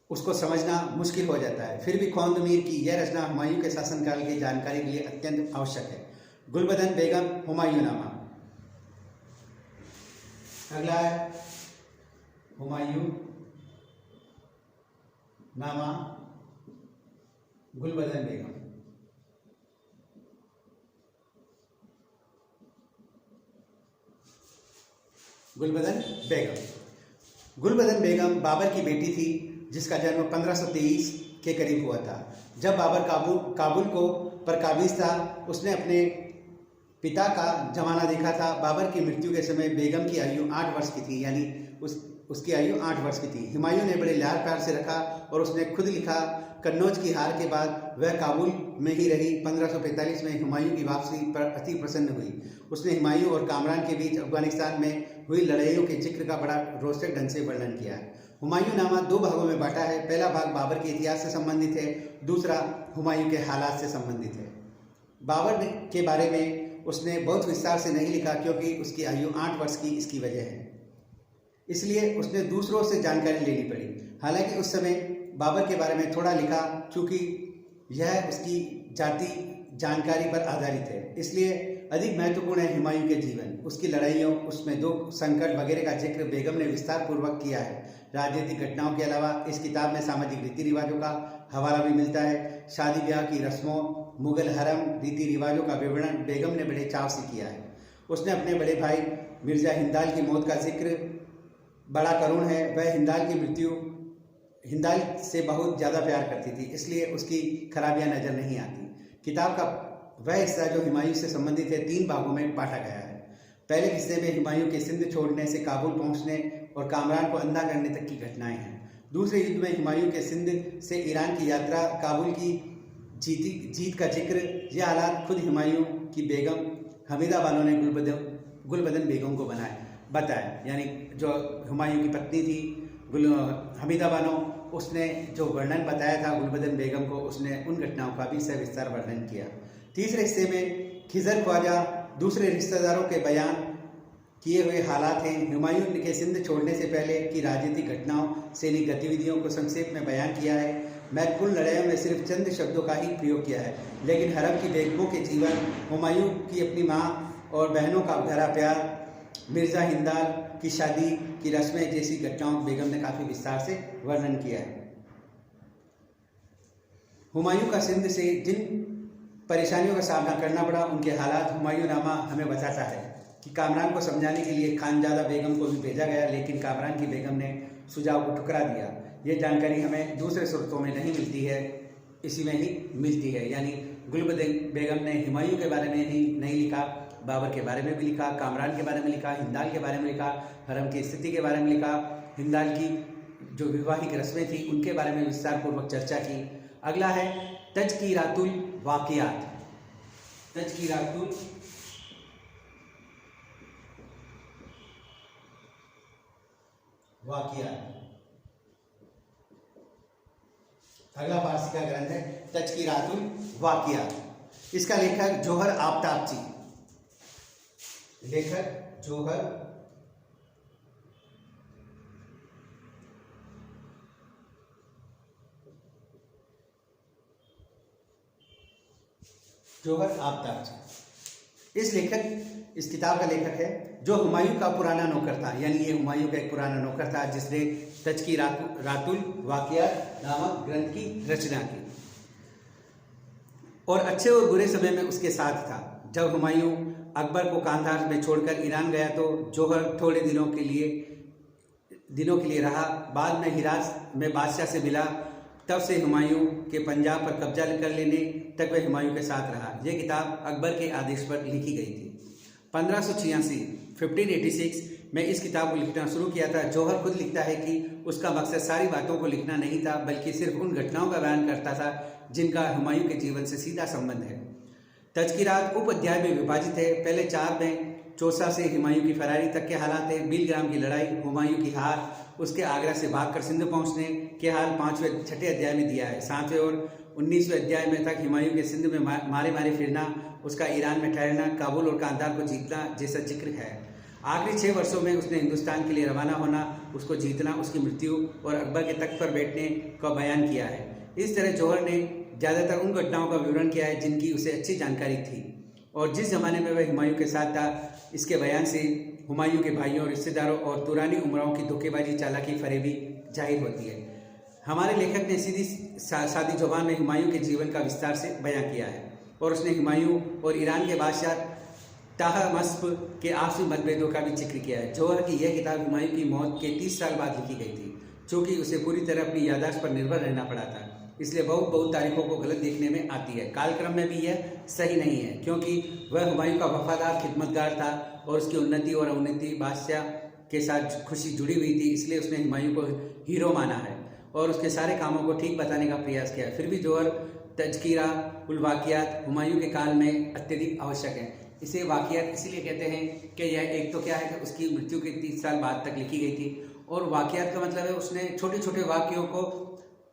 उसको समझना मुश्किल हो जाता है। फिर भी खोंदमीर की यह रचना हुमायूं के शासनकाल की जानकारी के लिए अत्यंत आवश्यक है। गुलबदन बेगम हुमायूंनामा। अगला है हुमायूं नामा गुलबदन बेगम। गुलबदन बेगम बाबर की बेटी थी, जिसका जन्म 1523 के करीब हुआ था। जब बाबर काबुल पर काबिज था, उसने अपने पिता का जमाना देखा था। बाबर की मृत्यु के समय बेगम की आयु 8 वर्ष की थी, यानी उसकी आयु 8 वर्ष की थी। हुमायूं ने बड़े लाड प्यार से रखा और उसने खुद लिखा, कन्नौज की हार के बाद वह काबुल में ही रही। 1545 में हुमायूं की वापसी पर अति प्रसन्न हुई। उसने हुमायूं और कामरान के बीच अफगानिस्तान में हुई लड़ाइयों के जिक्र का बड़ा रोचक ढंग से वर्णन किया है। हुमायूंनामा 2 भागों में बांटा है। पहला भाग बाबर के इतिहास से संबंधित है, दूसरा हुमायूं के हालात से संबंधित है। बाबर के बारे में उसने बहुत विस्तार से नहीं लिखा, क्योंकि उसकी आयु 8 वर्ष की इसकी वजह है, इसलिए उसने दूसरों से जानकारी लेनी पड़ी। हालांकि उस समय बाबर के बारे में थोड़ा लिखा, क्योंकि यह उसकी जाति जानकारी पर आधारित है, इसलिए अधिक महत्वपूर्ण है हुमायूं के जीवन, उसकी लड़ाइयों, उसमें दुख, संकट वगैरह का जिक्र बेगम ने विस्तार पूर्वक किया है। राजनीतिक घटनाओं के अलावा इस किताब में सामाजिक रीति रिवाजों का हवाला भी मिलता है। शादी ब्याह की रस्मों, मुगल हरम रीति रिवाजों का विवरण बेगम ने बड़े चाव से किया है। उसने अपने बड़े भाई मिर्जा हिंदाल की मौत का जिक्र बड़ा करुण है। वह हिंदाल से बहुत ज़्यादा प्यार करती थी, इसलिए उसकी खराबियां नजर नहीं आती। किताब का वह हिस्सा जो हुमायूं से संबंधित है 3 भागों में बांटा गया है। पहले हिस्से में हुमायूं के सिंध छोड़ने से काबुल पहुंचने और कामरान को अंधा करने तक की घटनाएं हैं। दूसरे युद्ध में हुमायूं के सिंध से ईरान की यात्रा, काबुल की जीत का जिक्र, यह हालात खुद हुमायूं की बेगम हमीदा बानो ने गुलबदन बेगम को बताया। यानी जो हुमायूं की पत्नी थी हमीदा बानो, उसने जो वर्णन बताया था गुलबदन बेगम को, उसने उन घटनाओं का भी सविस्तार वर्णन किया। तीसरे हिस्से में खिजर ख्वाजा दूसरे रिश्तेदारों के बयान किए हुए हालात हैं। हुमायूं के सिंध छोड़ने से पहले की राजनीतिक घटनाओं, सैनिक गतिविधियों को संक्षेप में बयान किया है। महत्वपूर्ण लड़ाइयों में सिर्फ चंद शब्दों का ही प्रयोग किया है, लेकिन हरम की बेगमों के जीवन, हुमायूं की अपनी माँ और बहनों का गहरा प्यार, मिर्जा हिंदाल की शादी की रस्में जैसी घटनाओं बेगम ने काफ़ी विस्तार से वर्णन किया है। हुमायूं का सिंध से जिन परेशानियों का सामना करना पड़ा, उनके हालात हुमायूंनामा हमें बताता है कि कामरान को समझाने के लिए खानजादा बेगम को भी भेजा गया, लेकिन कामरान की बेगम ने सुझाव को ठुकरा दिया। ये जानकारी हमें दूसरे स्रोतों में नहीं मिलती है, इसी में ही मिलती है। यानी गुलबदन बेगम ने हुमायूं के बारे में ही नहीं लिखा, बाबर के बारे में भी लिखा, कामरान के बारे में लिखा, हिंदाल के बारे में लिखा, हरम की स्थिति के बारे में लिखा हिंदाल की जो वैवाहिक रस्में थी उनके बारे में विस्तार पूर्वक चर्चा की। अगला है तज़किरातुल वाक़ियात। तज़किरातुल वाक़ियात अगला फारसी का ग्रंथ है तज़किरातुल वाक़ियात। इसका लेखक जोहर आफ्ताबची, लेखक जोहर आफ्ताबची इस किताब का लेखक है जो हुमायूं का पुराना नौकर था, यानी ये हुमायूं का एक पुराना नौकर था जिसने तज़किरातुल वाक़ियात नामक ग्रंथ की रचना की और अच्छे और बुरे समय में उसके साथ था। जब हुमायूं अकबर को कांधार में छोड़कर ईरान गया तो जोहर थोड़े दिनों के लिए रहा। बाद में हिरात में बादशाह से मिला। तब से हुमायूं के पंजाब पर कब्जा कर लेने तक वह हुमायूं के साथ रहा। यह किताब अकबर के आदेश पर लिखी गई थी। 1586 में इस किताब को लिखना शुरू किया था। जोहर खुद लिखता है कि उसका मकसद सारी बातों को लिखना नहीं था, बल्कि सिर्फ उन घटनाओं का बयान करता था जिनका हुमायूं के जीवन से सीधा संबंध है। तज़किरात उप अध्याय में विभाजित है। पहले 4 में चौसा से हुमायूं की फरारी तक के हालात है, बीलग्राम की लड़ाई, हुमायूं की हार, उसके आगरा से भागकर सिंध पहुंचने के हाल 6 अध्याय में दिया है। 7वें और 19वें अध्याय में तक हुमायूं के सिंध में मारे फिरना, उसका ईरान में ठहरना, काबुल और कांधार को जीतना जैसा जिक्र है। आखिरी 6 वर्षों में उसने हिंदुस्तान के लिए रवाना होना, उसको जीतना, उसकी मृत्यु और अकबर के तख्त पर बैठने का बयान किया है। इस तरह जौहर ने ज़्यादातर उन घटनाओं का विवरण किया है जिनकी उसे अच्छी जानकारी थी और जिस जमाने में वह हुमायूं के साथ था। इसके बयान से हुमायूं के भाइयों, रिश्तेदारों और पुरानी उमराओं की धोखेबाजी, चालाकी, फरेबी जाहिर होती है। हमारे लेखक ने सीधी सादी जुबान में हुमायूं के जीवन का विस्तार से बयां किया है और उसने हुमायूं और ईरान के बादशाह ताहमस्प के आपसी मतभेदों का भी जिक्र किया है। जौहर की यह किताब हुमायूं की मौत के 30 साल बाद लिखी गई थी। चूँकि उसे पूरी तरह अपनी याददाश्त पर निर्भर रहना पड़ा था, इसलिए बहुत तारीखों को गलत देखने में आती है। कालक्रम में भी यह सही नहीं है, क्योंकि वह हुमायूं का वफादार खिदमतगार था और उसकी उन्नति और अवनति बादशाह के साथ खुशी जुड़ी हुई थी। इसलिए उसने हुमायूं को हीरो माना है और उसके सारे कामों को ठीक बताने का प्रयास किया। फिर भी जौहर तज़किरातुल वाक़ियात हुमायूं के काल में अत्यधिक आवश्यक है। इसे वाक़ियात इसलिए कहते हैं कि यह एक तो क्या है कि उसकी मृत्यु के 30 साल बाद तक लिखी गई थी, और वाक़ियात का मतलब है उसने छोटे छोटे वाक्यों को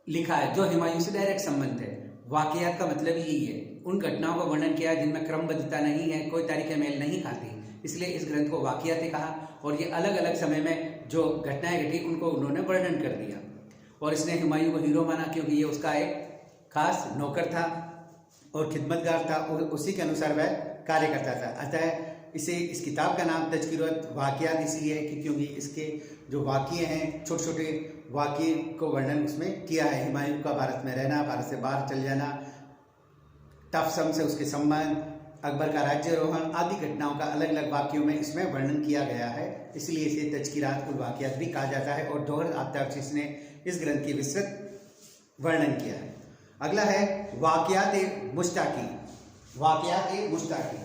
लिखा है जो हुमायूं से डायरेक्ट संबंध है। वाक़ियात का मतलब यही है, उन घटनाओं का वर्णन किया जिनमें क्रमबद्धता नहीं है, कोई तारीखें मेल नहीं खाती, इसलिए इस ग्रंथ को वाक़ियात कहा। और ये अलग अलग समय में जो घटनाएं घटी उनको उन्होंने वर्णन कर दिया। और इसने हुमायूं को हीरो माना क्योंकि ये उसका एक खास नौकर था और खिदमतगार था और उसी के अनुसार वह कार्य करता था। अतः इस किताब का नाम तज़किरातुल वाक़ियात इसलिए है कि क्योंकि इसके जो वाक़ये हैं, छोटे छोटे वाक़ये को वर्णन उसमें किया है। हुमायूं का भारत में रहना, भारत से बाहर चल जाना, तफसम से उसके संबंध, अकबर का राज्यारोहण आदि घटनाओं का अलग अलग वाक्यों में इसमें वर्णन किया गया है। इसलिए इसे तज़किरातुल वाक़ियात भी कहा जाता है और जोहर आफ्ताबची ने इस ग्रंथ की विस्तृत वर्णन किया है। अगला है वाक़ियात-ए-मुश्ताक़ी। वाक़ियात-ए-मुश्ताक़ी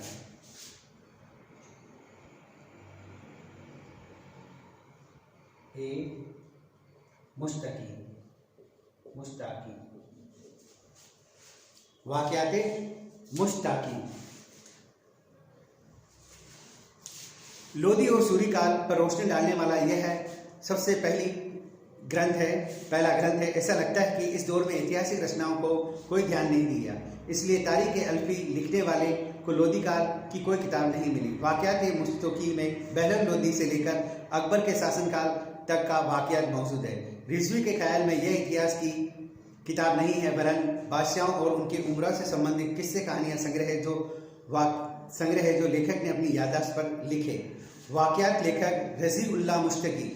वाक़ियात-ए-मुश्ताक़ी लोधी और सूरी काल पर रोशनी डालने वाला यह सबसे पहला ग्रंथ है। ऐसा लगता है कि इस दौर में ऐतिहासिक रचनाओं को कोई ध्यान नहीं दिया, इसलिए तारीख़-ए-अल्फ़ी लिखने वाले को लोधी काल की कोई किताब नहीं मिली। वाक़ियात-ए-मुश्ताक़ी में बहरम लोधी से लेकर अकबर के शासनकाल तक का वाक़ियात मौजूद है। रिज़वी के ख्याल में यह इतिहास की किताब नहीं है, वरन बादशाहों और उनके उमरा से संबंधित किस्से कहानियाँ संग्रह है जो लेखक ने अपनी याददाश्त पर लिखे। वाक़ियात लेखक रज़ी-उल्लाह मुश्ताक़ी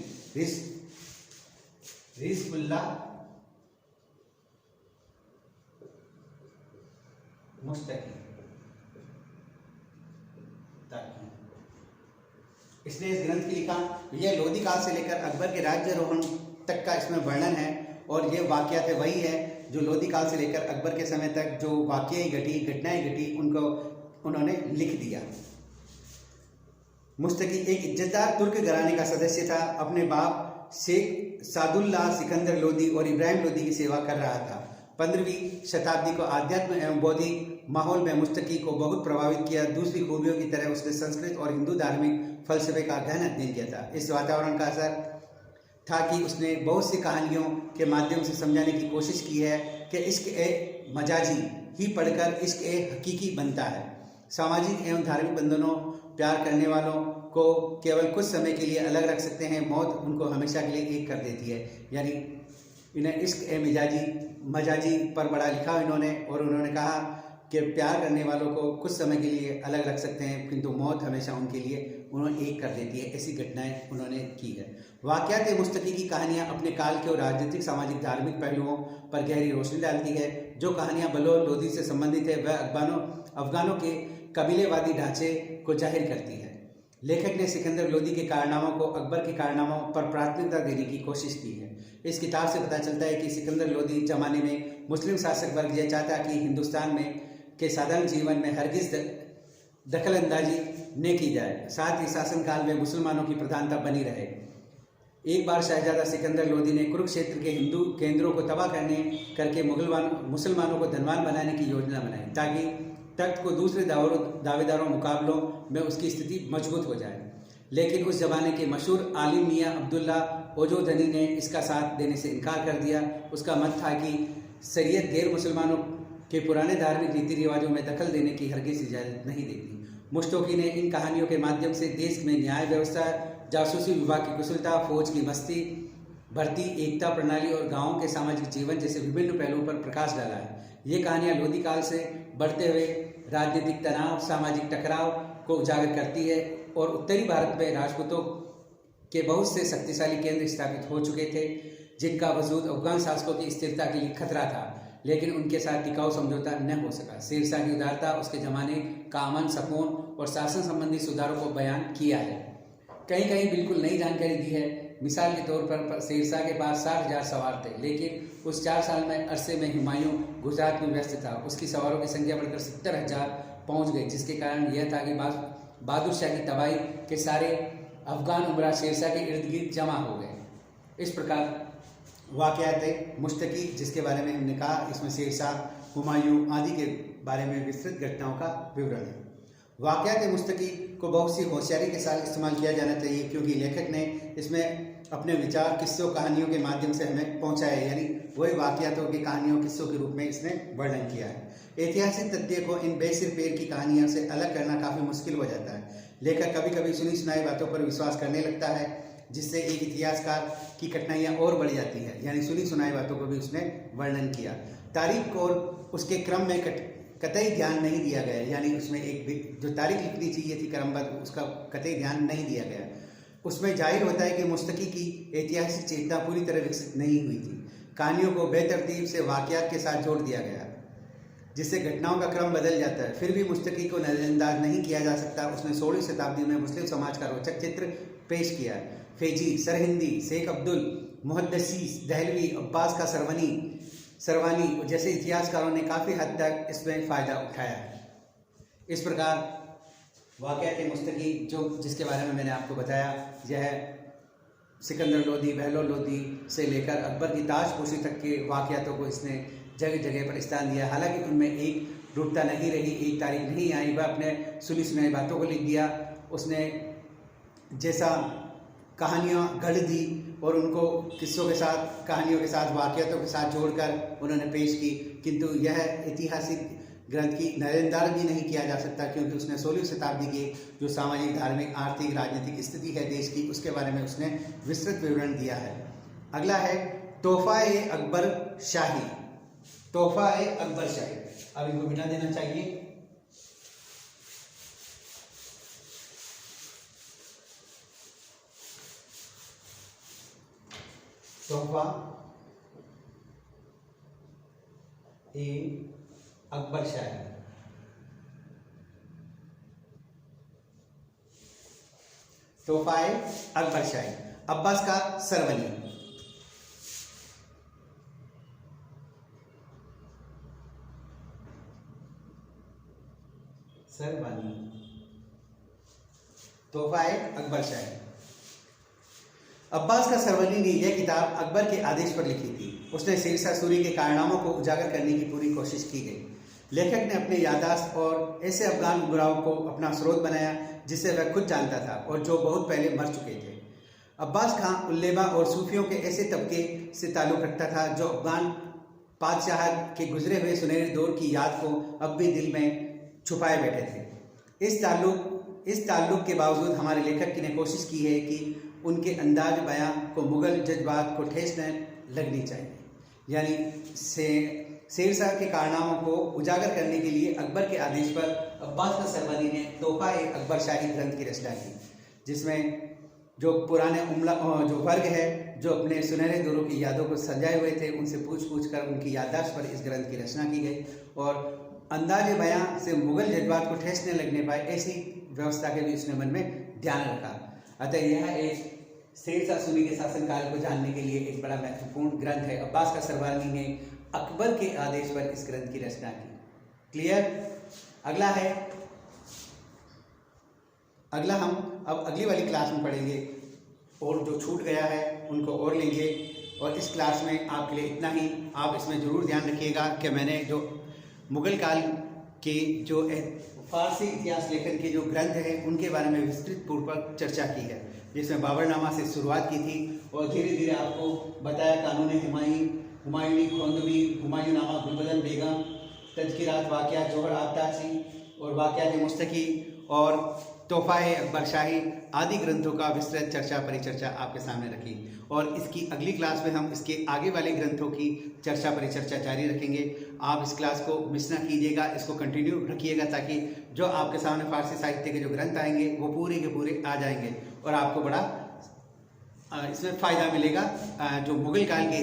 इसने इस ग्रंथ की लिखा। यह लोधी काल से लेकर अकबर के राज्यारोहण तक का इसमें वर्णन है और ये वाक़ियात वही है जो लोधी काल से लेकर अकबर के समय तक जो घटनाएं घटी उनको उन्होंने लिख दिया। मुश्ताक़ी एक इज्जतदार तुर्क घराने का सदस्य था। अपने बाप शेख सादुल्ला सिकंदर लोदी और इब्राहिम लोदी की सेवा कर रहा था। 15वीं शताब्दी को आध्यात्म एवं बौद्धिक माहौल में मुस्तकी को बहुत प्रभावित किया। दूसरी खूबियों की तरह उसने संस्कृत और हिंदू धार्मिक फलसफे का गहन अध्ययन किया था। इस वातावरण का असर था कि उसने बहुत सी कहानियों के माध्यम से समझाने की कोशिश की है कि इश्क ए मजाजी ही पढ़कर इश्क ए हकीकी बनता है। सामाजिक एवं धार्मिक बंधनों प्यार करने वालों को केवल कुछ समय के लिए अलग रख सकते हैं, मौत उनको हमेशा के लिए एक कर देती है। यानी इन्हें इश्क ए मजाजी पर बड़ा लिखा इन्होंने, और उन्होंने कहा कि प्यार करने वालों को कुछ समय के लिए अलग रख सकते हैं किंतु मौत हमेशा उनके लिए उन्हें एक कर देती है। ऐसी घटनाएं उन्होंने की है। वाक़यात मुस्तकी की कहानियां अपने काल के और राजनीतिक, सामाजिक, धार्मिक पहलुओं पर गहरी रोशनी डालती है। जो कहानियां बलोच लोदी से संबंधित है वह अफगानों के कबीलेवादी ढांचे को जाहिर करती है। लेखक ने सिकंदर लोदी के कारनामों को अकबर के कारनामों पर प्राथमिकता देने की कोशिश की है। इस किताब से पता चलता है कि सिकंदर लोदी जमाने में मुस्लिम शासक वर्ग यह चाहता कि हिंदुस्तान में के साधारण जीवन में हरगिज दखल अंदाजी न की जाए, साथ ही शासनकाल में मुसलमानों की प्रधानता बनी रहे। एक बार शहजादा सिकंदर लोदी ने कुरुक्षेत्र के हिंदू केंद्रों को तबाह करके मुसलमानों को धनवान बनाने की योजना बनाई ताकि तख्त को दूसरे दावेदारों मुकाबलों में उसकी स्थिति मजबूत हो जाए। लेकिन उस जमाने के मशहूर आलिम मियाँ अब्दुल्ला ओजोधनी ने इसका साथ देने से इनकार कर दिया। उसका मत था कि शरीयत गैर मुसलमानों के पुराने धार्मिक रीति रिवाजों में दखल देने की हरगिज़ इजाज़त नहीं देती। मुश्तोकी ने इन कहानियों के माध्यम से देश में न्याय व्यवस्था, जासूसी विभाग की कुशलता, फौज की मस्ती, भर्ती, एकता प्रणाली और गांवों के सामाजिक जीवन जैसे विभिन्न पहलुओं पर प्रकाश डाला है। ये कहानियाँ लोदी काल से बढ़ते हुए राजनीतिक तनाव, सामाजिक टकराव को उजागर करती है और उत्तरी भारत में राजपूतों के बहुत से शक्तिशाली केंद्र स्थापित हो चुके थे जिनका वजूद अफगान शासकों की स्थिरता के लिए खतरा था, लेकिन उनके साथ टिकाऊ समझौता न हो सका। शेरशाह की उदारता उसके जमाने का अमन, सकून और शासन संबंधी सुधारों को बयान किया है। कहीं कहीं बिल्कुल नई जानकारी दी है। मिसाल के तौर पर शेरशाह के पास 60,000 सवार थे, लेकिन उस 4 साल में अरसे में हुमायूं गुजरात में व्यस्त था। उसकी सवारों की संख्या बढ़कर 70,000 पहुँच गई, जिसके कारण यह था कि बहादुर शाह की तबाही के सारे अफगान उमरा शेरशाह के इर्द गिर्द जमा हो गए। इस प्रकार वाक़यात मुस्तकी, जिसके बारे में हमने कहा, इसमें शेरशाह, हुमायूं आदि के बारे में विस्तृत घटनाओं का विवरण है। वाक़यात मुस्तकी को बहुत सी होशियारी के साथ इस्तेमाल किया जाना चाहिए क्योंकि लेखक ने इसमें अपने विचार किस्सों, कहानियों के माध्यम से हमें पहुँचाया है, यानी वही वाक़यातों की कहानियों, किस्सों के रूप में इसने वर्णन किया है। ऐतिहासिक तथ्य को इन बेसिर पैर की कहानियों से अलग करना काफ़ी मुश्किल हो जाता है। लेखक कभी कभी सुनी सुनाई बातों पर विश्वास करने लगता है, जिससे एक इतिहासकार की कठिनाइयाँ और बढ़ जाती है। यानी सुनी सुनाई बातों को भी उसने वर्णन किया। तारीख और उसके क्रम में कतई ध्यान नहीं दिया गया, यानी उसमें एक जो तारीख लिखनी चाहिए थी क्रमबद्ध, उसका कतई ध्यान नहीं दिया गया। उसमें जाहिर होता है कि मुस्तकी की ऐतिहासिक चेतना पूरी तरह विकसित नहीं हुई थी। कहानियों को बेतरतीब से वाक़यात के साथ जोड़ दिया गया, जिससे घटनाओं का क्रम बदल जाता है। फिर भी मुस्तकी को नज़रअंदाज नहीं किया जा सकता। उसने 16वीं शताब्दी में मुस्लिम समाज का रोचक चित्र पेश किया। फेजी, सरहिंदी, शेख अब्दुल, मुहद्दिस दहलवी, अब्बास का सरवानी जैसे इतिहासकारों ने काफ़ी हद तक इसमें फ़ायदा उठाया है। इस प्रकार वाक़यात मुस्तकी जिसके बारे में मैंने आपको बताया, यह सिकंदर लोदी, बहलोल लोदी से लेकर अकबर की ताजपोशी तक के वाक़यातों को इसने जगह जगह पर स्थान दिया। हालांकि उनमें एक रूपता नहीं रही, एक तारीख नहीं आई। वह अपने सुनी सुनाई बातों को लिख दिया। उसने जैसा कहानियाँ गढ़ दी और उनको किस्सों के साथ, कहानियों के साथ, वाक़यातों के साथ जोड़कर उन्होंने पेश की, किंतु यह ऐतिहासिक ग्रंथ की नज़रअंदाज भी नहीं किया जा सकता क्योंकि उसने 16वीं शताब्दी की जो सामाजिक, धार्मिक, आर्थिक, राजनीतिक स्थिति है देश की, उसके बारे में उसने विस्तृत विवरण दिया है। अगला है तोहफ़ा-ए-अकबर शाही। तोहफ़ा-ए-अकबर शाही, अब इनको मिटा देना चाहिए। तोहफ़ा-ए-अकबर शाही। तोहफ़ा-ए-अकबर शाही, अब्बास का सरवनी। तोहफ़ा-ए-अकबर शाही। अब्बास का सरवनी ने यह किताब अकबर के आदेश पर लिखी थी। उसने शेरशाह सूरी के कारनामों को उजागर करने की पूरी कोशिश की गई। लेखक ने अपने याददाश्त और ऐसे अफगान उमराव को अपना स्रोत बनाया जिसे वह खुद जानता था और जो बहुत पहले मर चुके थे। अब्बास खां उल्लेमा और सूफियों के ऐसे तबके से ताल्लुक़ रखता था जो अफगान बादशाह के गुजरे हुए सुनहरे दौर की याद को अब भी दिल में छुपाए बैठे थे। इस ताल्लुक़ के बावजूद हमारे लेखक ने कोशिश की है कि उनके अंदाज बयां को मुग़ल जज्बात को ठेस न लगनी चाहिए। यानी शेरशाह के कारनामों को उजागर करने के लिए अकबर के आदेश पर अब्बास का सरवनी ने तोहफ़ा-ए-अकबर शाही ग्रंथ की रचना की, जिसमें जो पुराने जो वर्ग है जो अपने सुनहरे दौरों की यादों को सजाए हुए थे, उनसे पूछ कर उनकी याददाश्त पर इस ग्रंथ की रचना की गई और अंदाज बयां से मुग़ल जज्बात को ठेस न लगने पाए ऐसी व्यवस्था के भी उसने मन में ध्यान रखा। अतः यह एक शेरशाह सूरी के शासनकाल को जानने के लिए एक बड़ा महत्वपूर्ण ग्रंथ है। अब्बास का सरवनी ने अकबर के आदेश पर इस ग्रंथ की रचना की। क्लियर? अगला हम अब अगली वाली क्लास में पढ़ेंगे और जो छूट गया है उनको और लेंगे। और इस क्लास में आपके लिए इतना ही। आप इसमें ज़रूर ध्यान रखिएगा कि मैंने जो मुग़ल काल के जो फारसी इतिहास लेखन के जो ग्रंथ हैं उनके बारे में विस्तृत पूर्वक चर्चा की है, जिसमें बाबरनामा से शुरुआत की थी और धीरे धीरे आपको बताया कानून हुमायूं, हुमायूनी खोंदवी, हुमायूंनामा गुलबदन बेगम, तज़किरात वाक़ियात जोहर आबताची और वाक़ियात मुस्तकी और तोहफ़ा-ए-अकबर शाही आदि ग्रंथों का विस्तृत परिचर्चा आपके सामने रखी। और इसकी अगली क्लास में हम इसके आगे वाले ग्रंथों की परिचर्चा जारी रखेंगे। आप इस क्लास को मिस ना कीजिएगा, इसको कंटिन्यू रखिएगा ताकि जो आपके सामने फारसी साहित्य के जो ग्रंथ आएंगे वो पूरे के पूरे आ जाएंगे और आपको बड़ा इसमें फ़ायदा मिलेगा। जो मुग़ल काल के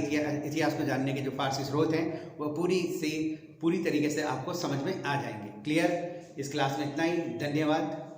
इतिहास को जानने के जो फारसी स्रोत हैं वो पूरी तरीके से आपको समझ में आ जाएंगे। क्लियर? इस क्लास में इतना ही। धन्यवाद।